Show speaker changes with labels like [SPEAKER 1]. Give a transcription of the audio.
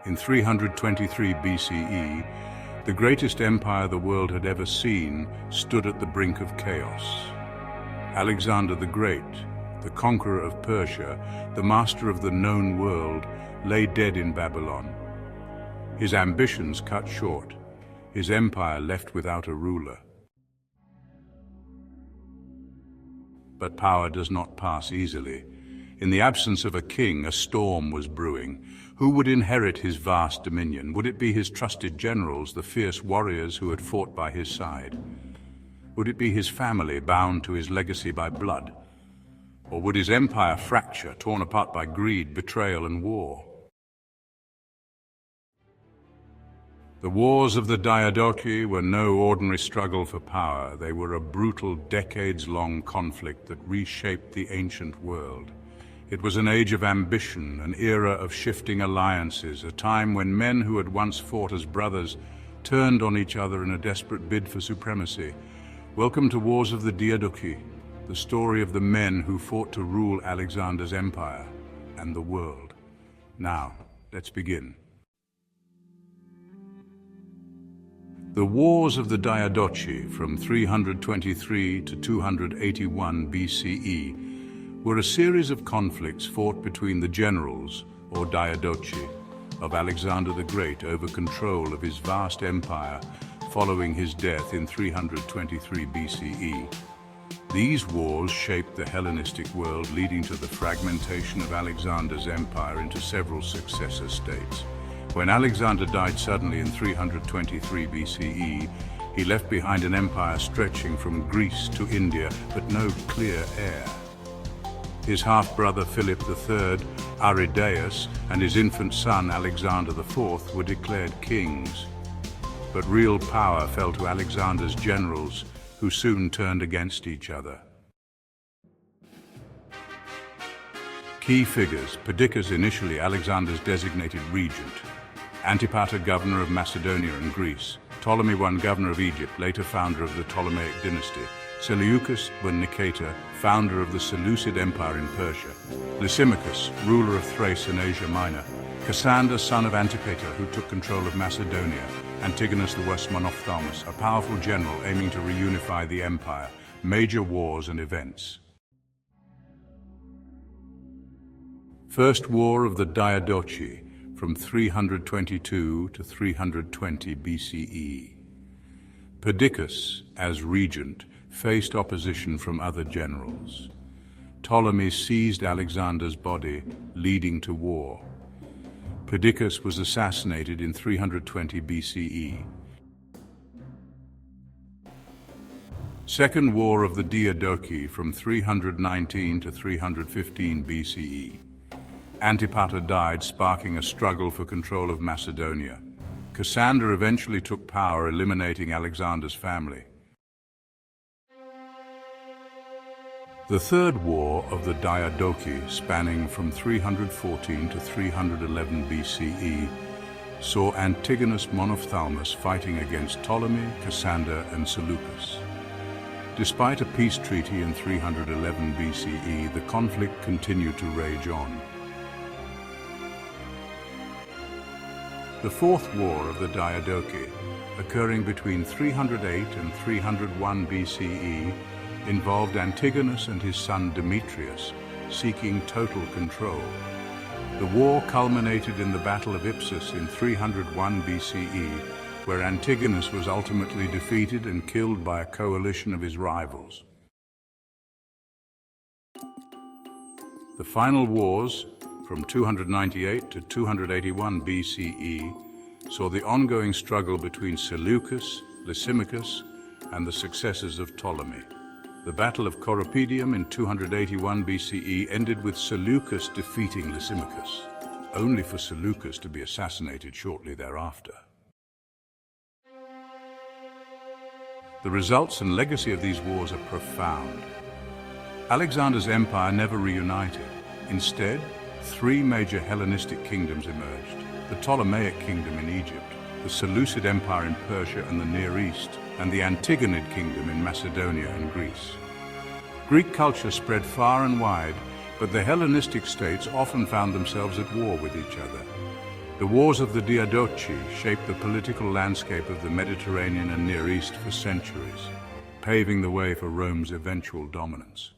[SPEAKER 1] In 323 BCE, the greatest empire the world had ever seen stood at the brink of chaos. Alexander the Great, the conqueror of Persia, the master of the known world, lay dead in Babylon. His ambitions cut short, his empire left without a ruler. But power does not pass easily. In the absence of a king, a storm was brewing. Who would inherit his vast dominion? Would it be his trusted generals, the fierce warriors who had fought by his side? Would it be his family, bound to his legacy by blood? Or would his empire fracture, torn apart by greed, betrayal, and war? The wars of the diadochi were no ordinary struggle for power. They were a brutal, decades-long conflict that reshaped the ancient world. It was an age of ambition, an era of shifting alliances, a time when men who had once fought as brothers turned on each other in a desperate bid for supremacy. Welcome to Wars of the Diadochi, the story of the men who fought to rule Alexander's empire and the world. Now, let's begin. The Wars of the Diadochi from 323 to 281 BCE were a series of conflicts fought between the generals, or diadochi, of Alexander the Great over control of his vast empire following his death in 323 BCE. These wars shaped the Hellenistic world, leading to the fragmentation of Alexander's empire into several successor states. When Alexander died suddenly in 323 BCE, he left behind an empire stretching from Greece to India, but no clear heir. His half-brother Philip III, Aridaeus, and his infant son Alexander IV were declared kings. But real power fell to Alexander's generals, who soon turned against each other. Key figures: Perdiccas, initially Alexander's designated regent; Antipater, governor of Macedonia and Greece; Ptolemy I, governor of Egypt, later founder of the Ptolemaic dynasty; Seleucus I Nicator, founder of the Seleucid Empire in Persia; Lysimachus, ruler of Thrace and Asia Minor; Cassander, son of Antipater, who took control of Macedonia; Antigonus I Monophthalmus, a powerful general aiming to reunify the empire. Major wars and events. First War of the Diadochi, from 322 to 320 BCE. Perdiccas, as regent, faced opposition from other generals. Ptolemy seized Alexander's body, leading to war. Perdiccas was assassinated in 320 BCE. Second War of the Diadochi, from 319 to 315 BCE. Antipater died, sparking a struggle for control of Macedonia. Cassander eventually took power, eliminating Alexander's family. The Third War of the Diadochi, spanning from 314 to 311 BCE, saw Antigonus Monophthalmus fighting against Ptolemy, Cassander, and Seleucus. Despite a peace treaty in 311 BCE, the conflict continued to rage on. The Fourth War of the Diadochi, occurring between 308 and 301 BCE, involved Antigonus and his son Demetrius, seeking total control. The war culminated in the Battle of Ipsus in 301 BCE, where Antigonus was ultimately defeated and killed by a coalition of his rivals. The final wars, from 298 to 281 BCE, saw the ongoing struggle between Seleucus, Lysimachus, and the successors of Ptolemy. The Battle of Corupedium in 281 BCE ended with Seleucus defeating Lysimachus, only for Seleucus to be assassinated shortly thereafter. The results and legacy of these wars are profound. Alexander's empire never reunited. Instead, three major Hellenistic kingdoms emerged: the Ptolemaic kingdom in Egypt, the Seleucid Empire in Persia and the Near East, and the Antigonid kingdom in Macedonia and Greece. Greek culture spread far and wide, but the Hellenistic states often found themselves at war with each other. The wars of the diadochi shaped the political landscape of the Mediterranean and Near East for centuries, paving the way for Rome's eventual dominance.